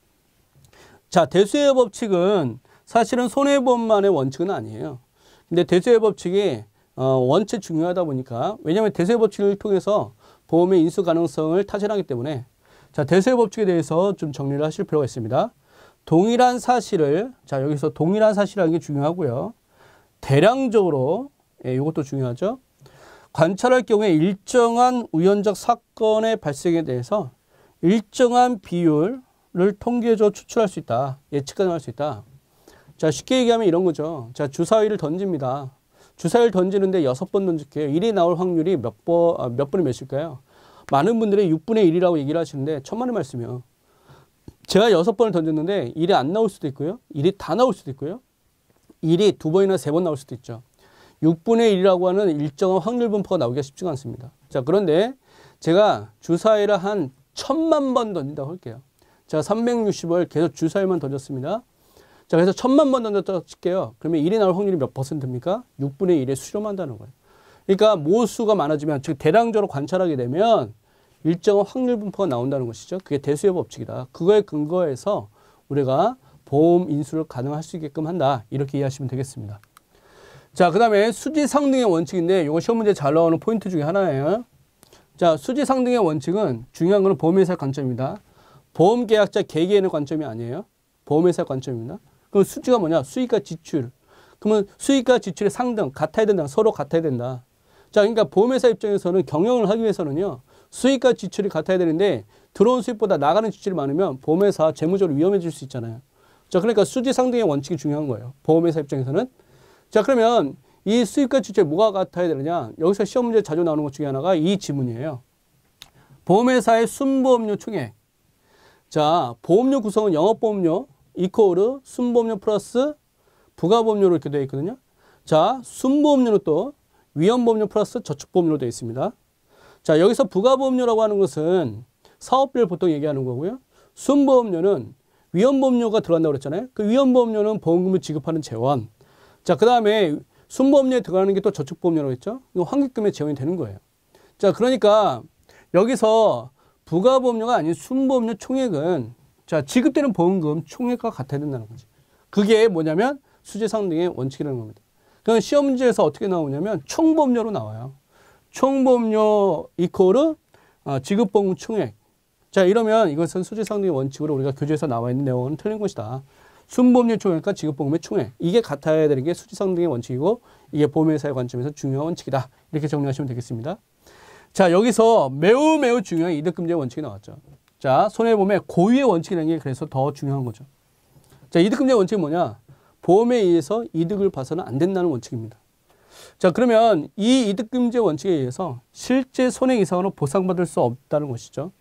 자, 대수의 법칙은 사실은 손해보험만의 원칙은 아니에요. 근데 대수의 법칙이 원체 중요하다 보니까 왜냐하면 대수의 법칙을 통해서 보험의 인수 가능성을 타진하기 때문에 자, 대수의 법칙에 대해서 좀 정리를 하실 필요가 있습니다. 동일한 사실을 자, 여기서 동일한 사실이라는 게 중요하고요. 대량적으로 이것도 중요하죠. 관찰할 경우에 일정한 우연적 사건의 발생에 대해서 일정한 비율을 통계적으로 추출할 수 있다. 예측 가능할 수 있다. 자, 쉽게 얘기하면 이런 거죠. 자, 주사위를 던집니다. 주사위를 던지는데 6번 던질게요. 1이 나올 확률이 몇 분의 몇일까요? 많은 분들이 6분의 1이라고 얘기를 하시는데 천만의 말씀이요. 제가 6번을 던졌는데 1이 안 나올 수도 있고요. 1이 다 나올 수도 있고요. 1이 2번이나 3번 나올 수도 있죠. 6분의 1이라고 하는 일정한 확률 분포가 나오기가 쉽지가 않습니다. 자, 그런데 제가 주사위를 한 1000만 번 던진다고 할게요. 제가 360을 계속 주사위만 던졌습니다. 자, 그래서 1000만 번 던졌다고 칠게요. 그러면 1이 나올 확률이 몇 %입니까? 6분의 1에 수렴한다는 거예요. 그러니까 모수가 많아지면, 즉 대량적으로 관찰하게 되면 일정한 확률 분포가 나온다는 것이죠. 그게 대수의 법칙이다. 그거에 근거해서 우리가 보험 인수를 가능할 수 있게끔 한다. 이렇게 이해하시면 되겠습니다. 자, 그 다음에 수지상등의 원칙인데 이거 시험 문제 잘 나오는 포인트 중에 하나예요. 자, 수지상등의 원칙은 중요한 거는 보험회사의 관점입니다. 보험계약자 개개인의 관점이 아니에요. 보험회사의 관점입니다. 그럼 수지가 뭐냐? 수익과 지출. 그러면 수익과 지출의 상등, 같아야 된다. 서로 같아야 된다. 자, 그러니까 보험회사 입장에서는 경영을 하기 위해서는요. 수익과 지출이 같아야 되는데 들어온 수익보다 나가는 지출이 많으면 보험회사 재무적으로 위험해질 수 있잖아요. 자, 그러니까 수지상등의 원칙이 중요한 거예요. 보험회사 입장에서는. 자, 그러면 이 수익과 지출이 뭐가 같아야 되느냐? 여기서 시험 문제 자주 나오는 것 중에 하나가 이 지문이에요. 보험회사의 순보험료 총액. 자, 보험료 구성은 영업보험료 이코르 순보험료 플러스 부가보험료로 이렇게 되어 있거든요. 자, 순보험료는 또 위험보험료 플러스 저축보험료로 되어 있습니다. 자, 여기서 부가보험료라고 하는 것은 사업비를 보통 얘기하는 거고요. 순보험료는 위험보험료가 들어간다고 그랬잖아요. 그 위험보험료는 보험금을 지급하는 재원. 자, 그 다음에 순보험료에 들어가는 게 또 저축보험료라고 했죠. 이거 환급금의 재원이 되는 거예요. 자, 그러니까 여기서 부가보험료가 아닌 순보험료 총액은 자, 지급되는 보험금 총액과 같아야 된다는 거지. 그게 뭐냐면 수지상등의 원칙이라는 겁니다. 그럼 시험 문제에서 어떻게 나오냐면 총보험료로 나와요. 총보험료 이코르 지급보험금 총액. 자, 이러면 이것은 수지상등의 원칙으로 우리가 교재에서 나와 있는 내용은 틀린 것이다. 순보험료 총액과 지급보험의 총액. 이게 같아야 되는 게 수지상등의 원칙이고 이게 보험회사의 관점에서 중요한 원칙이다. 이렇게 정리하시면 되겠습니다. 자, 여기서 매우 중요한 이득금지의 원칙이 나왔죠. 자, 손해보험의 고유의 원칙이라는 게 그래서 더 중요한 거죠. 자, 이득금지의 원칙이 뭐냐? 보험에 의해서 이득을 봐서는 안 된다는 원칙입니다. 자, 그러면 이 이득금지의 원칙에 의해서 실제 손해 이상으로 보상받을 수 없다는 것이죠.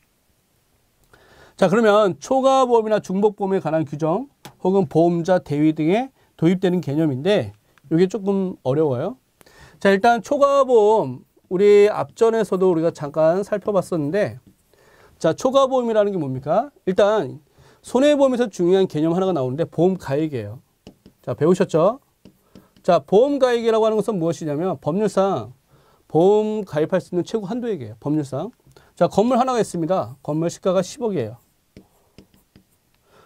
자, 그러면 초과보험이나 중복보험에 관한 규정 혹은 보험자 대위 등에 도입되는 개념인데 이게 조금 어려워요. 자, 일단 초과보험 우리 앞전에서도 우리가 잠깐 살펴봤었는데 자, 초과보험이라는 게 뭡니까? 일단 손해보험에서 중요한 개념 하나가 나오는데 보험가액이에요. 자, 배우셨죠? 자, 보험가액이라고 하는 것은 무엇이냐면 법률상 보험 가입할 수 있는 최고 한도액이에요. 법률상. 자, 건물 하나가 있습니다. 건물 시가가 10억이에요.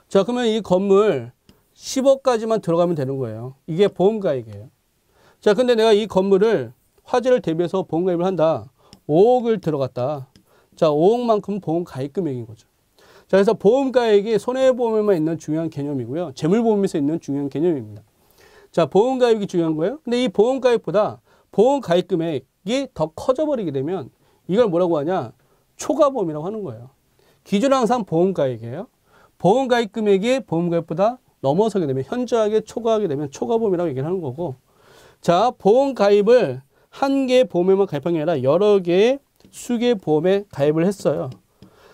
자, 그러면 이 건물 10억까지만 들어가면 되는 거예요. 이게 보험가액이에요. 자, 근데 내가 이 건물을 화재를 대비해서 보험가입을 한다. 5억을 들어갔다. 자, 5억만큼 보험가입 금액인 거죠. 자, 그래서 보험가액이 손해보험에만 있는 중요한 개념이고요. 재물보험에서 있는 중요한 개념입니다. 자, 보험가입이 중요한 거예요. 근데 이 보험가입보다 보험가입 금액이 더 커져버리게 되면 이걸 뭐라고 하냐? 초과보험이라고 하는 거예요. 기존은 항상 보험가입이에요. 보험가입 금액이 보험가입보다 넘어서게 되면 현저하게 초과하게 되면 초과보험이라고 얘기를 하는 거고 자, 보험가입을 한 개의 보험에만 가입한 게 아니라 여러 개의 수개의 보험에 가입을 했어요.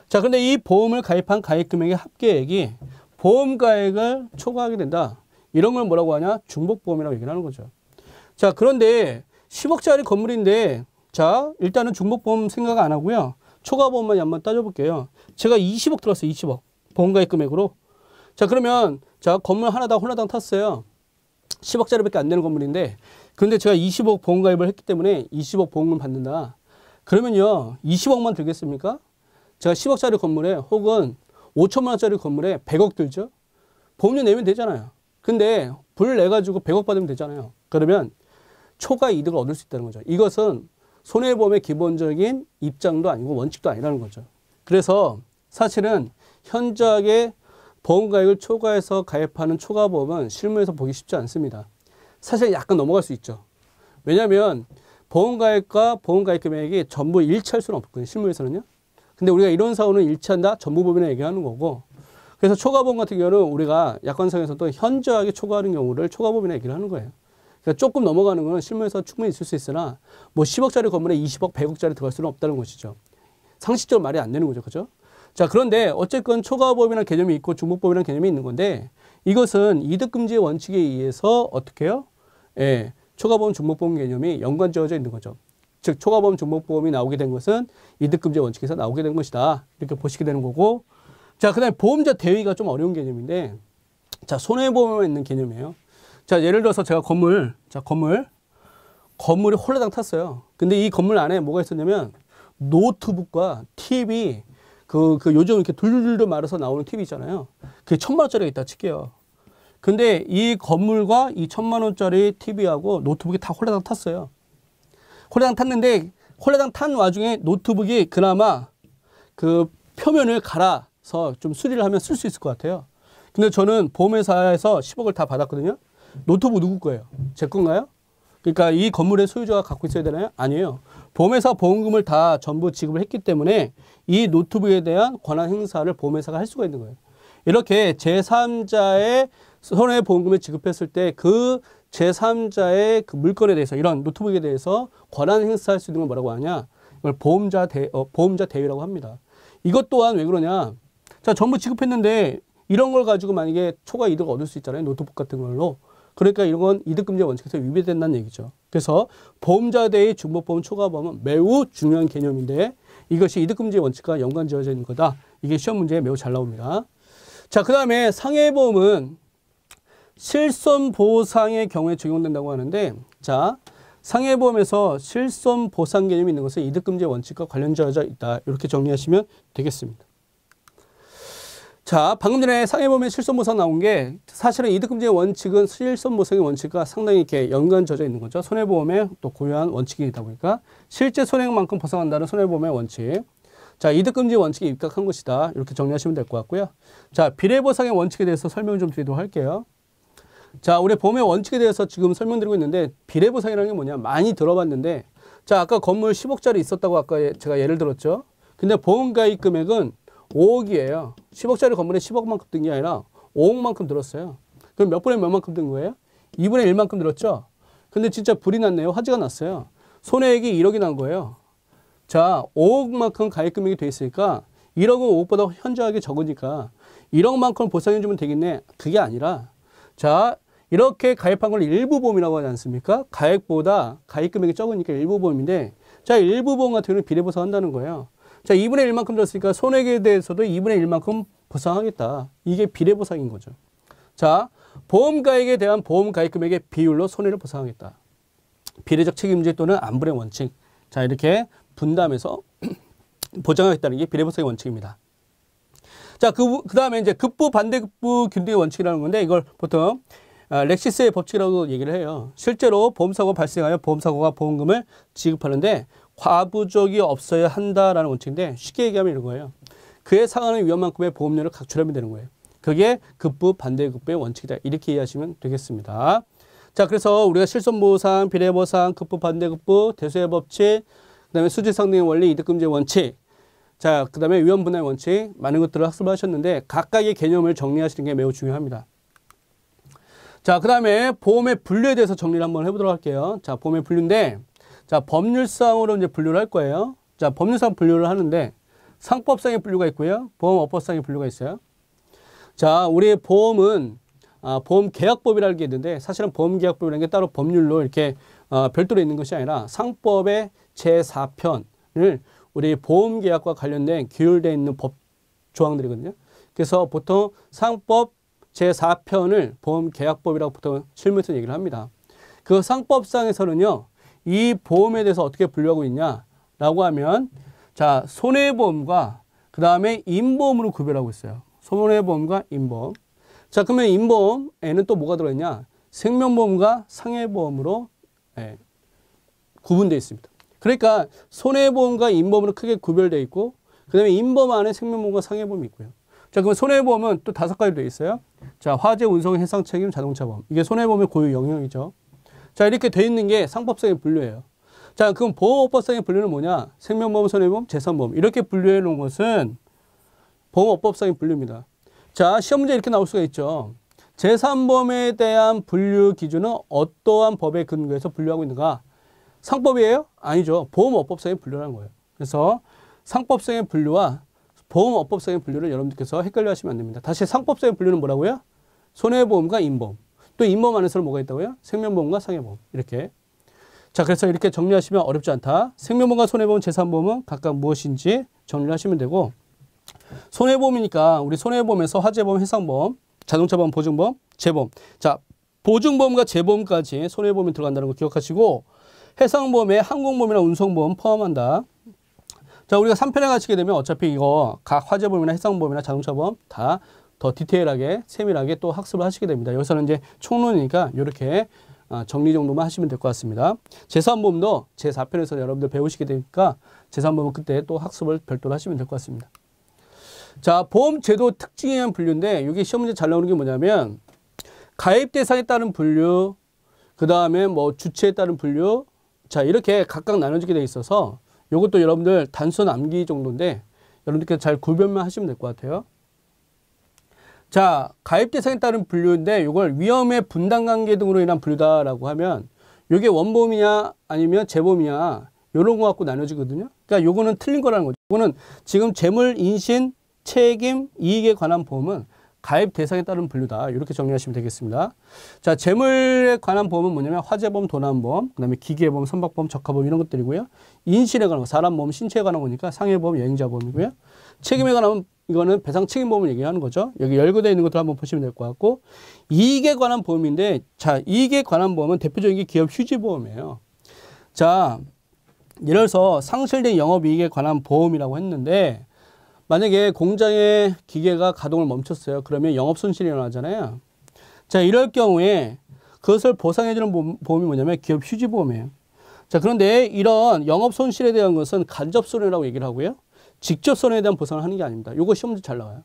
자, 근데 이 보험을 가입한 가입 금액의 합계액이 보험가액을 초과하게 된다. 이런 걸 뭐라고 하냐? 중복보험이라고 얘기를 하는 거죠. 자, 그런데 10억짜리 건물인데 자, 일단은 중복보험 생각 안 하고요. 초과보험만 한번 따져볼게요. 제가 20억 들었어요. 20억. 보험가입 금액으로. 자, 그러면 자, 건물 하나당 홀라당 탔어요. 10억짜리밖에 안 되는 건물인데 근데 제가 20억 보험가입을 했기 때문에 20억 보험금 받는다. 그러면요. 20억만 들겠습니까? 제가 10억짜리 건물에 혹은 5천만 원짜리 건물에 100억 들죠. 보험료 내면 되잖아요. 근데 불 내가지고 100억 받으면 되잖아요. 그러면 초과 이득을 얻을 수 있다는 거죠. 이것은 손해보험의 기본적인 입장도 아니고 원칙도 아니라는 거죠. 그래서 사실은 현저하게 보험가액을 초과해서 가입하는 초과보험은 실무에서 보기 쉽지 않습니다. 사실 약간 넘어갈 수 있죠. 왜냐하면 보험가액과 보험가입 금액이 전부 일치할 수는 없거든요. 실무에서는요. 근데 우리가 이런 사고는 일치한다? 전부보험이나 얘기하는 거고 그래서 초과보험 같은 경우는 우리가 약관상에서도 현저하게 초과하는 경우를 초과보험이나 얘기를 하는 거예요. 그러니까 조금 넘어가는 건 실무에서 충분히 있을 수 있으나 뭐 10억짜리 건물에 20억, 100억짜리 들어갈 수는 없다는 것이죠. 상식적으로 말이 안 되는 거죠. 그죠? 자, 그런데 어쨌건 초과보험이라는 개념이 있고 중복보험이라는 개념이 있는 건데 이것은 이득금지의 원칙에 의해서 어떻게 해요? 예, 초과보험, 중복보험 개념이 연관지어져 있는 거죠. 즉 초과보험, 중복보험이 나오게 된 것은 이득금지의 원칙에서 나오게 된 것이다. 이렇게 보시게 되는 거고 자, 그 다음에 보험자 대위가 좀 어려운 개념인데 자, 손해보험에 있는 개념이에요. 자, 예를 들어서 제가 건물이 홀라당 탔어요. 근데 이 건물 안에 뭐가 있었냐면 노트북과 TV 요즘 이렇게 둘둘둘 말아서 나오는 TV 있잖아요. 그게 1,000만 원짜리가 있다 칠게요. 근데 이 건물과 이 1,000만 원짜리 TV하고 노트북이 다 홀라당 탔어요. 홀라당 탔는데 홀라당 탄 와중에 노트북이 그나마 그 표면을 갈아서 좀 수리를 하면 쓸 수 있을 것 같아요. 근데 저는 보험회사에서 10억을 다 받았거든요. 노트북 누구 거예요? 제 건가요? 그러니까 이 건물의 소유자가 갖고 있어야 되나요? 아니에요. 보험회사 보험금을 다 전부 지급을 했기 때문에 이 노트북에 대한 권한 행사를 보험회사가 할 수가 있는 거예요. 이렇게 제3자의 손해보험금을 지급했을 때 그 제3자의 그 물건에 대해서 이런 노트북에 대해서 권한 행사할 수 있는 걸 뭐라고 하냐? 이걸 보험자 대위라고 합니다. 이것 또한 왜 그러냐? 자, 전부 지급했는데 이런 걸 가지고 만약에 초과 이득을 얻을 수 있잖아요. 노트북 같은 걸로. 그러니까 이런 건 이득금지 원칙에서 위배된다는 얘기죠. 그래서 보험자 대위 중복보험 초과보험은 매우 중요한 개념인데 이것이 이득금지 원칙과 연관지어져 있는 거다. 이게 시험 문제에 매우 잘 나옵니다. 자, 그 다음에 상해보험은 실손보상의 경우에 적용된다고 하는데 자, 상해보험에서 실손보상 개념이 있는 것은 이득금지 원칙과 관련지어져 있다. 이렇게 정리하시면 되겠습니다. 자, 방금 전에 상해보험의 실손보상 나온 게 사실은 이득금지의 원칙은 실손보상의 원칙과 상당히 이렇게 연관져져 있는 거죠. 손해보험의 또 고유한 원칙이다 보니까 실제 손해만큼 보상한다는 손해보험의 원칙. 자, 이득금지 원칙에 입각한 것이다. 이렇게 정리하시면 될 것 같고요. 자, 비례보상의 원칙에 대해서 설명을 좀 드리도록 할게요. 자, 우리 보험의 원칙에 대해서 지금 설명드리고 있는데 비례보상이라는 게 뭐냐? 많이 들어봤는데 자, 아까 건물 10억짜리 있었다고 아까 제가 예를 들었죠. 근데 보험가입 금액은 5억이에요. 10억짜리 건물에 10억만큼 든 게 아니라 5억만큼 들었어요. 그럼 몇 분의 몇만큼 든 거예요? 2분의 1만큼 들었죠? 근데 진짜 불이 났네요. 화재가 났어요. 손해액이 1억이 난 거예요. 자, 5억만큼 가입 금액이 돼 있으니까 1억은 5억보다 현저하게 적으니까 1억만큼 보상해 주면 되겠네. 그게 아니라 자, 이렇게 가입한 걸 일부 보험이라고 하지 않습니까? 가액보다 가입 금액이 적으니까 일부 보험인데 자, 일부 보험 같은 경우는 비례 보상한다는 거예요. 자, 2분의 1만큼 줬으니까 손해에 대해서도 2분의 1만큼 보상하겠다. 이게 비례 보상인 거죠. 자, 보험 가액에 대한 보험 가입 금액의 비율로 손해를 보상하겠다. 비례적 책임질 또는 안불의 원칙. 자, 이렇게 분담해서 보장하겠다는 게 비례 보상의 원칙입니다. 자, 그 다음에 이제 급부, 반대급부 균등의 원칙이라는 건데 이걸 보통 렉시스의 법칙이라고 얘기를 해요. 실제로 보험사고가 발생하여 보험사고가 보험금을 지급하는데 과부족이 없어야 한다라는 원칙인데 쉽게 얘기하면 이런 거예요. 그에 상하는 위험만큼의 보험료를 각출하면 되는 거예요. 그게 급부, 반대급부의 원칙이다. 이렇게 이해하시면 되겠습니다. 자, 그래서 우리가 실손보상, 비례보상, 급부, 반대급부, 대수의 법칙, 그 다음에 수지상등의 원리, 이득금지의 원칙, 자, 그 다음에 위험분할 원칙, 많은 것들을 학습하셨는데 각각의 개념을 정리하시는 게 매우 중요합니다. 자, 그 다음에 보험의 분류에 대해서 정리를 한번 해보도록 할게요. 자, 보험의 분류인데, 자, 법률상으로 이제 분류를 할 거예요. 자, 법률상 분류를 하는데, 상법상의 분류가 있고요. 보험업법상의 분류가 있어요. 자, 우리 보험은, 보험계약법이라는 게 있는데, 사실은 보험계약법이라는 게 따로 법률로 이렇게, 별도로 있는 것이 아니라, 상법의 제4편을 우리 보험계약과 관련된 규율되어 있는 법 조항들이거든요. 그래서 보통 상법 제4편을 보험계약법이라고 보통 실무에서 얘기를 합니다. 그 상법상에서는요, 이 보험에 대해서 어떻게 분류하고 있냐라고 하면, 자, 손해보험과 그 다음에 인보험으로 구별하고 있어요. 손해보험과 인보험. 자, 그러면 인보험에는 또 뭐가 들어있냐? 생명보험과 상해보험으로 구분되어 있습니다. 그러니까 손해보험과 인보험으로 크게 구별되어 있고, 그 다음에 인보험 안에 생명보험과 상해보험이 있고요. 자, 그럼 손해보험은 또 5가지 되어 있어요. 자, 화재, 운송, 해상 책임, 자동차보험. 이게 손해보험의 고유 영역이죠. 자, 이렇게 되어 있는 게 상법상의 분류예요. 자, 그럼 보험업법상의 분류는 뭐냐? 생명보험, 손해보험, 재산보험. 이렇게 분류해 놓은 것은 보험업법상의 분류입니다. 자, 시험 문제 이렇게 나올 수가 있죠. 재산보험에 대한 분류 기준은 어떠한 법에 근거해서 분류하고 있는가? 상법이에요? 아니죠. 보험업법상의 분류라는 거예요. 그래서 상법상의 분류와 보험업법상의 분류를 여러분들께서 헷갈려 하시면 안 됩니다. 다시 상법상의 분류는 뭐라고요? 손해보험과 인보험. 또 인보험 안에서는 뭐가 있다고요? 생명보험과 상해보험. 이렇게. 자, 그래서 이렇게 정리하시면 어렵지 않다. 생명보험과 손해보험, 재산보험은 각각 무엇인지 정리를 하시면 되고, 손해보험이니까 우리 손해보험에서 화재보험, 해상보험, 자동차보험, 보증보험, 재보험. 자, 보증보험과 재보험까지 손해보험이 들어간다는 거 기억하시고, 해상보험에 항공보험이나 운송보험 포함한다. 자, 우리가 3편에 가시게 되면 어차피 이거 각 화재보험이나 해상보험이나 자동차보험 다 더 디테일하게, 세밀하게 또 학습을 하시게 됩니다. 여기서는 이제 총론이니까 이렇게 정리 정도만 하시면 될 것 같습니다. 재산보험도 제4편에서 여러분들 배우시게 되니까 재산보험은 그때 또 학습을 별도로 하시면 될 것 같습니다. 자, 보험제도 특징에 의한 분류인데 이게 시험 문제 잘 나오는 게 뭐냐면 가입 대상에 따른 분류, 그 다음에 뭐 주체에 따른 분류, 자, 이렇게 각각 나눠지게 돼 있어서 이것도 여러분들 단순 암기 정도인데 여러분들께서 잘 구별만 하시면 될 것 같아요. 자, 가입 대상에 따른 분류인데 이걸 위험의 분담관계 등으로 인한 분류다라고 하면 이게 원보험이냐 아니면 재보험이냐 이런 거 갖고 나눠지거든요. 그러니까 요거는 틀린 거라는 거죠. 이거는 지금 재물, 인신, 책임, 이익에 관한 보험은 가입 대상에 따른 분류다. 이렇게 정리하시면 되겠습니다. 자, 재물에 관한 보험은 뭐냐면 화재보험, 도난보험, 그 다음에 기계보험, 선박보험, 적하보험 이런 것들이고요. 인신에 관한 거, 사람보험, 신체에 관한 거니까 상해보험, 여행자보험이고요. 책임에 관한 이거는 배상 책임보험을 얘기하는 거죠. 여기 열거되어 있는 것들 한번 보시면 될 것 같고, 이익에 관한 보험인데, 자, 이익에 관한 보험은 대표적인 게 기업 휴지보험이에요. 자, 예를 들어서 상실된 영업이익에 관한 보험이라고 했는데, 만약에 공장의 기계가 가동을 멈췄어요. 그러면 영업손실이 일어나잖아요. 자, 이럴 경우에 그것을 보상해주는 보험이 뭐냐면 기업 휴지보험이에요. 자, 그런데 이런 영업손실에 대한 것은 간접손해라고 얘기를 하고요. 직접손해에 대한 보상을 하는 게 아닙니다. 요거 시험 문제 잘 나와요.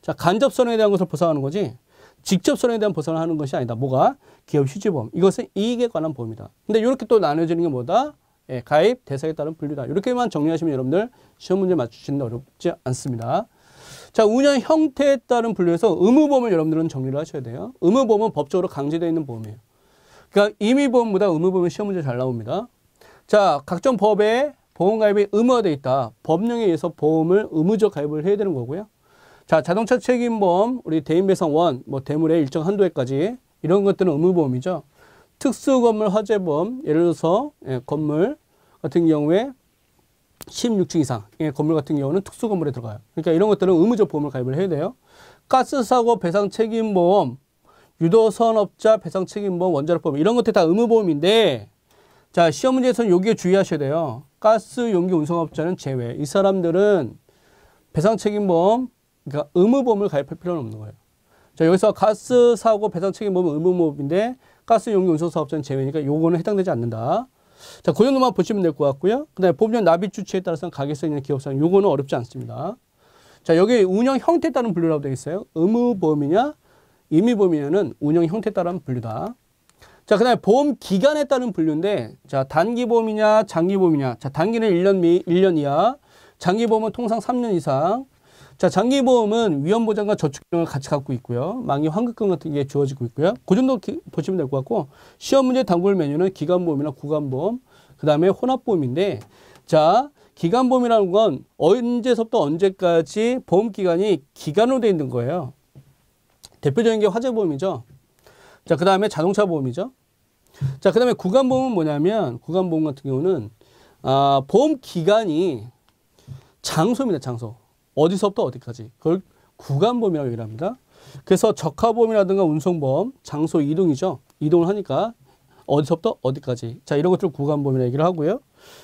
자, 간접손해에 대한 것을 보상하는 거지 직접손해에 대한 보상을 하는 것이 아니다. 뭐가? 기업 휴지보험. 이것은 이익에 관한 보험이다. 근데 이렇게 또 나눠지는 게 뭐다? 예, 가입 대상에 따른 분류다. 이렇게만 정리하시면 여러분들 시험 문제 맞추시는 데 어렵지 않습니다. 자, 운영 형태에 따른 분류에서 의무보험을 여러분들은 정리를 하셔야 돼요. 의무보험은 법적으로 강제되어 있는 보험이에요. 그러니까 임의보험보다 의무보험은 시험 문제 잘 나옵니다. 자, 각종 법에 보험 가입이 의무화되어 있다. 법령에 의해서 보험을 의무적 가입을 해야 되는 거고요. 자, 자동차 책임보험, 우리 대인배상 원, 뭐 대물의 일정 한도에까지 이런 것들은 의무보험이죠. 특수건물 화재보험, 예를 들어서 건물 같은 경우에 16층 이상의 건물 같은 경우는 특수건물에 들어가요. 그러니까 이런 것들은 의무적 보험을 가입을 해야 돼요. 가스사고 배상 책임보험, 유도선업자 배상 책임보험, 원자력보험 이런 것들 다 의무보험인데 자, 시험 문제에서는 여기에 주의하셔야 돼요. 가스 용기 운송업자는 제외. 이 사람들은 배상 책임보험, 그러니까 의무보험을 가입할 필요는 없는 거예요. 자, 여기서 가스 사고 배상 책임보험은 의무보험인데 가스 용기 운송 사업자는 제외니까 요거는 해당되지 않는다. 자, 그 정도만 보시면 될 것 같고요. 그다음에 보험료 납입 주체에 따라서는 가계성 있는 기업상 요거는 어렵지 않습니다. 자, 여기 운영 형태에 따른 분류라고 되어 있어요. 의무보험이냐, 임의보험이냐는 운영 형태에 따른 분류다. 자, 그다음에 보험 기간에 따른 분류인데, 자, 단기보험이냐, 장기보험이냐. 자, 단기는 1년 이하, 장기보험은 통상 3년 이상. 자, 장기보험은 위험보장과 저축금을 같이 갖고 있고요. 만기 환급금 같은 게 주어지고 있고요. 그 정도 보시면 될 것 같고, 시험 문제 단골 메뉴는 기간보험이나 구간보험, 그 다음에 혼합보험인데, 자, 기간보험이라는 건 언제서부터 언제까지 보험기간이 기간으로 되어 있는 거예요. 대표적인 게 화재보험이죠. 자, 그 다음에 자동차 보험이죠. 자, 그 다음에 구간보험은 뭐냐면, 구간보험 같은 경우는, 보험 기간이 장소입니다, 장소. 어디서부터 어디까지. 그걸 구간보험이라고 얘기를 합니다. 그래서 적하보험이라든가 운송보험, 장소 이동이죠. 이동을 하니까 어디서부터 어디까지. 자, 이런 것들 구간보험이라고 얘기를 하고요.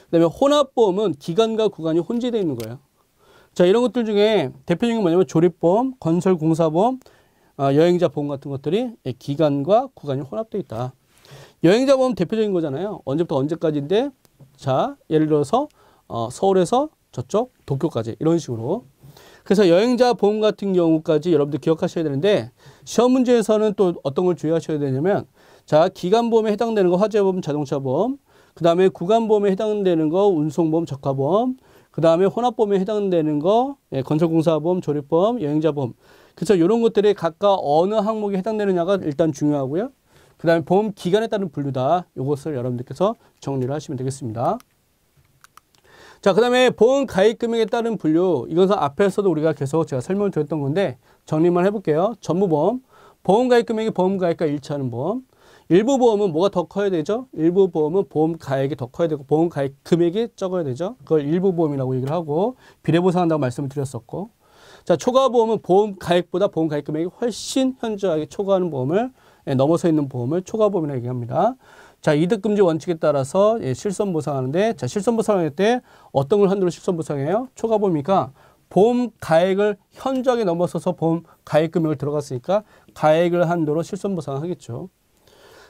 그 다음에 혼합보험은 기간과 구간이 혼재되어 있는 거예요. 자, 이런 것들 중에 대표적인 게 뭐냐면 조립보험, 건설공사보험, 여행자 보험 같은 것들이 기간과 구간이 혼합되어 있다. 여행자 보험 대표적인 거잖아요. 언제부터 언제까지인데, 자, 예를 들어서 서울에서 저쪽 도쿄까지 이런 식으로. 그래서 여행자 보험 같은 경우까지 여러분들 기억하셔야 되는데 시험 문제에서는 또 어떤 걸 주의하셔야 되냐면 자, 기간보험에 해당되는 거 화재보험, 자동차보험, 그 다음에 구간보험에 해당되는 거 운송보험, 적하보험, 그 다음에 혼합보험에 해당되는 거 건설공사보험, 조립보험, 여행자보험. 그래서 이런 것들이 각각 어느 항목에 해당되느냐가 일단 중요하고요. 그 다음에 보험 기간에 따른 분류다. 이것을 여러분들께서 정리를 하시면 되겠습니다. 자, 그 다음에 보험 가입 금액에 따른 분류. 이것은 앞에서도 우리가 계속 제가 설명을 드렸던 건데 정리만 해볼게요. 전무보험, 보험 가입 금액이 보험 가입과 일치하는 보험. 일부 보험은 뭐가 더 커야 되죠? 일부 보험은 보험 가액이 더 커야 되고 보험 가입 금액이 적어야 되죠. 그걸 일부 보험이라고 얘기를 하고 비례보상한다고 말씀을 드렸었고. 자, 초과보험은 보험 가액보다 보험 가입 금액이 훨씬 현저하게 초과하는 보험을 넘어서 있는 보험을 초과보험이라고 얘기합니다. 자, 이득금지 원칙에 따라서 실손보상하는데, 자, 실손보상할 때 어떤 걸 한도로 실손보상해요? 초과보험이니까 보험 가액을 현저하게 넘어서서 보험 가액 금액을 들어갔으니까 가액을 한도로 실손보상하겠죠.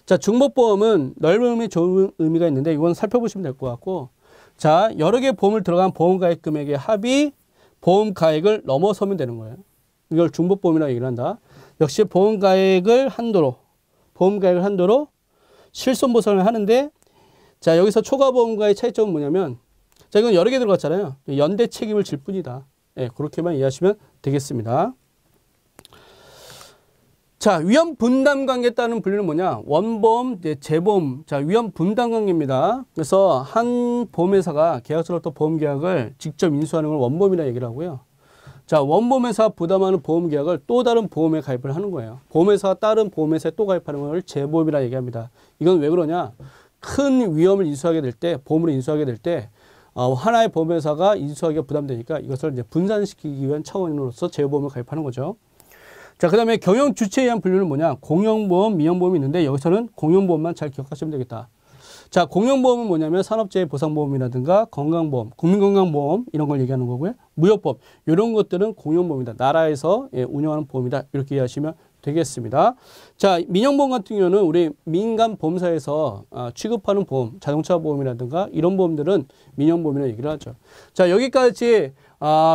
자, 중복보험은 넓은 의미, 좋은 의미가 있는데 이건 살펴보시면 될 것 같고, 자, 여러 개의 보험을 들어간 보험 가액 금액의 합이 보험 가액을 넘어서면 되는 거예요. 이걸 중복보험이라고 얘기를 한다. 역시 보험 가액을 한도로 실손보상을 하는데, 자, 여기서 초과보험과의 차이점은 뭐냐면, 자, 이건 여러 개 들어갔잖아요. 연대 책임을 질 뿐이다. 예, 그렇게만 이해하시면 되겠습니다. 자, 위험 분담 관계에 따른 분류는 뭐냐? 원보험, 재보험. 자, 위험 분담 관계입니다. 그래서 한 보험회사가 계약서로부터 보험계약을 직접 인수하는 걸 원보험이라고 얘기를 하고요. 자, 원보험회사 부담하는 보험계약을 또 다른 보험에 가입을 하는 거예요. 보험회사가 다른 보험회사에 또 가입하는 걸 재보험이라고 얘기합니다. 이건 왜 그러냐? 큰 위험을 인수하게 될 때, 보험으로 인수하게 될 때, 하나의 보험회사가 인수하기가 부담되니까 이것을 이제 분산시키기 위한 차원으로서 재보험을 가입하는 거죠. 자, 그 다음에 경영 주체에 의한 분류는 뭐냐? 공영보험, 민영보험이 있는데 여기서는 공영보험만 잘 기억하시면 되겠다. 자, 공영보험은 뭐냐면 산업재해 보상보험이라든가 건강보험, 국민건강보험 이런 걸 얘기하는 거고요. 무역보험, 이런 것들은 공영보험이다. 나라에서 운영하는 보험이다. 이렇게 이해하시면 되겠습니다. 자, 민영보험 같은 경우는 우리 민간 보험사에서 취급하는 보험, 자동차 보험이라든가 이런 보험들은 민영보험이라고 얘기를 하죠. 자, 여기까지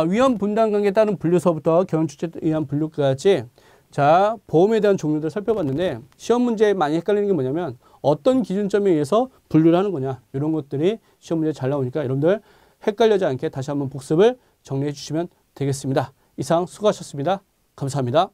위험 분담 관계에 따른 분류서부터 경영 주체에 의한 분류까지 자, 보험에 대한 종류들을 살펴봤는데 시험 문제에 많이 헷갈리는 게 뭐냐면 어떤 기준점에 의해서 분류를 하는 거냐 이런 것들이 시험 문제에 잘 나오니까 여러분들 헷갈리지 않게 다시 한번 복습을 정리해 주시면 되겠습니다. 이상 수고하셨습니다. 감사합니다.